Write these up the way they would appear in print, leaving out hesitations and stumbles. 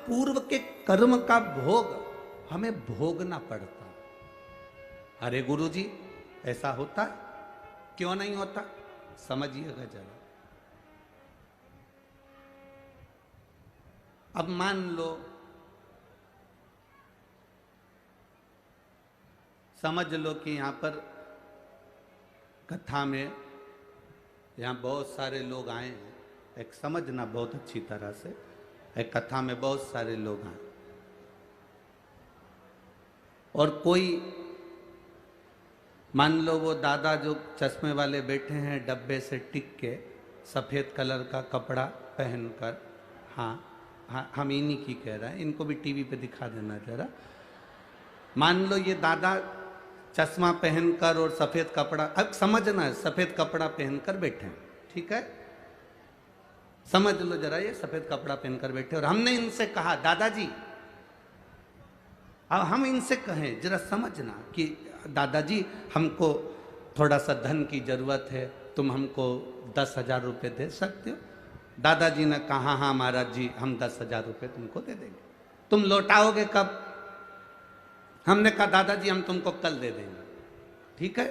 पूर्व के कर्म का भोग हमें भोगना पड़ता। अरे गुरुजी ऐसा होता है? क्यों नहीं होता? समझिएगा जरा। अब मान लो, समझ लो कि यहां पर कथा में यहां बहुत सारे लोग आए हैं। एक समझना बहुत अच्छी तरह से, एक कथा में बहुत सारे लोग आए और कोई, मान लो वो दादा जो चश्मे वाले बैठे हैं डब्बे से टिक के, सफेद कलर का कपड़ा पहनकर, हाँ हाँ हम इन्हीं की कह रहे हैं, इनको भी टीवी पे दिखा देना जरा। मान लो ये दादा चश्मा पहनकर और सफेद कपड़ा, अब समझना है, सफेद कपड़ा पहनकर बैठे हैं, ठीक है, समझ लो जरा, ये सफेद कपड़ा पहनकर बैठे और हमने इनसे कहा दादाजी, अब हम इनसे कहें जरा समझना कि दादाजी हमको थोड़ा सा धन की जरूरत है, तुम हमको 10,000 रुपये दे सकते हो? दादाजी ने कहा हाँ महाराज जी हम 10,000 रुपये तुमको दे देंगे। तुम लौटाओगे कब? हमने कहा दादाजी हम तुमको कल दे देंगे। ठीक है,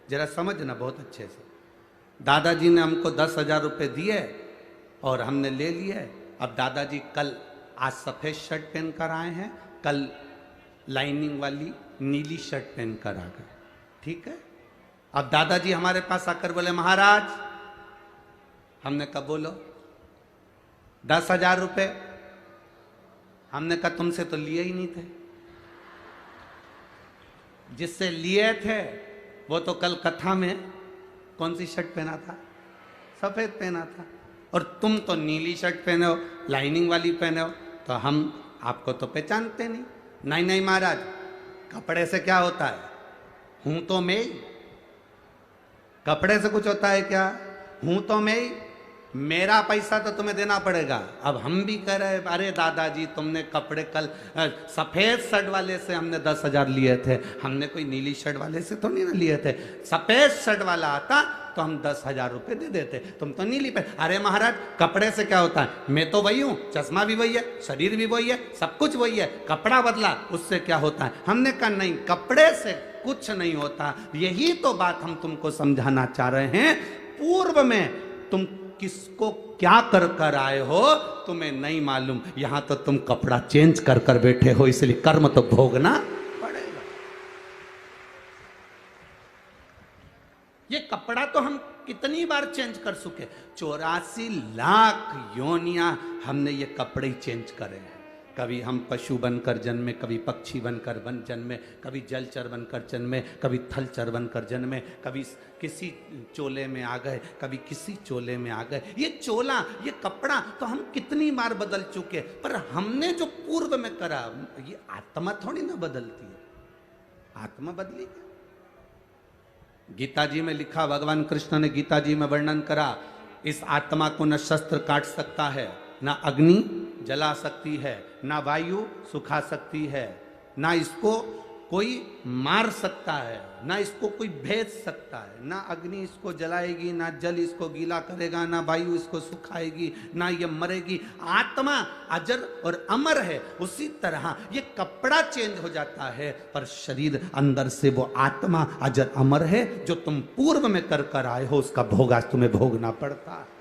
जरा समझना बहुत अच्छे से। दादाजी ने हमको 10,000 रुपये दिए और हमने ले लिए। अब दादाजी कल, आज सफ़ेद शर्ट पहन कर आए हैं, कल लाइनिंग वाली नीली शर्ट पहन कर आ गए, ठीक है। अब दादाजी हमारे पास आकर बोले महाराज, हमने कहा बोलो, 10,000 रुपये। हमने कहा तुमसे तो लिए ही नहीं थे, जिससे लिए थे वो तो कल कथा में कौन सी शर्ट पहना था? सफेद पहना था, और तुम तो नीली शर्ट पहने हो, लाइनिंग वाली पहने हो, तो हम आपको तो पहचानते नहीं। नहीं नहीं महाराज, कपड़े से क्या होता है? हूं तो मैं ही, कपड़े से कुछ होता है क्या? हूं तो मैं ही, मेरा पैसा तो तुम्हें देना पड़ेगा। अब हम भी कह रहे, अरे दादाजी तुमने कपड़े कल सफेद शर्ट वाले से हमने 10,000 लिए थे, हमने कोई नीली शर्ट वाले से तो नहीं ना लिए थे। सफेद शर्ट वाला आता तो हम 10,000 रुपये दे देते, तुम तो नीली पे। अरे महाराज कपड़े से क्या होता है? मैं तो वही हूँ, चश्मा भी वही है, शरीर भी वही है, सब कुछ वही है, कपड़ा बदला उससे क्या होता है? हमने कहा नहीं, कपड़े से कुछ नहीं होता। यही तो बात हम तुमको समझाना चाह रहे हैं। पूर्व में तुम किसको क्या कर कर आए हो तुम्हें नहीं मालूम, यहां तो तुम कपड़ा चेंज कर कर बैठे हो, इसलिए कर्म तो भोगना पड़ेगा। ये कपड़ा तो हम कितनी बार चेंज कर चुके, 84 लाख योनियां हमने ये कपड़े ही चेंज करे हैं। कभी हम पशु बनकर जन्मे, कभी पक्षी बनकर जन्मे, कभी जलचर बनकर जन्मे, कभी थलचर बनकर जन्मे, कभी किसी चोले में आ गए, कभी किसी चोले में आ गए। ये चोला, ये कपड़ा तो हम कितनी बार बदल चुके, पर हमने जो पूर्व में करा, ये आत्मा थोड़ी ना बदलती है। आत्मा बदली क्या? गीता जी में लिखा, भगवान कृष्ण ने गीता जी में वर्णन करा, इस आत्मा को न शस्त्र काट सकता है, ना अग्नि जला सकती है, ना वायु सुखा सकती है, ना इसको कोई मार सकता है, ना इसको कोई भेज सकता है। ना अग्नि इसको जलाएगी, ना जल इसको गीला करेगा, ना वायु इसको सुखाएगी, ना ये मरेगी। आत्मा अजर और अमर है। उसी तरह ये कपड़ा चेंज हो जाता है, पर शरीर अंदर से वो आत्मा अजर अमर है। जो तुम पूर्व में कर कर आए हो, उसका भोग आज तुम्हें भोगना पड़ता है।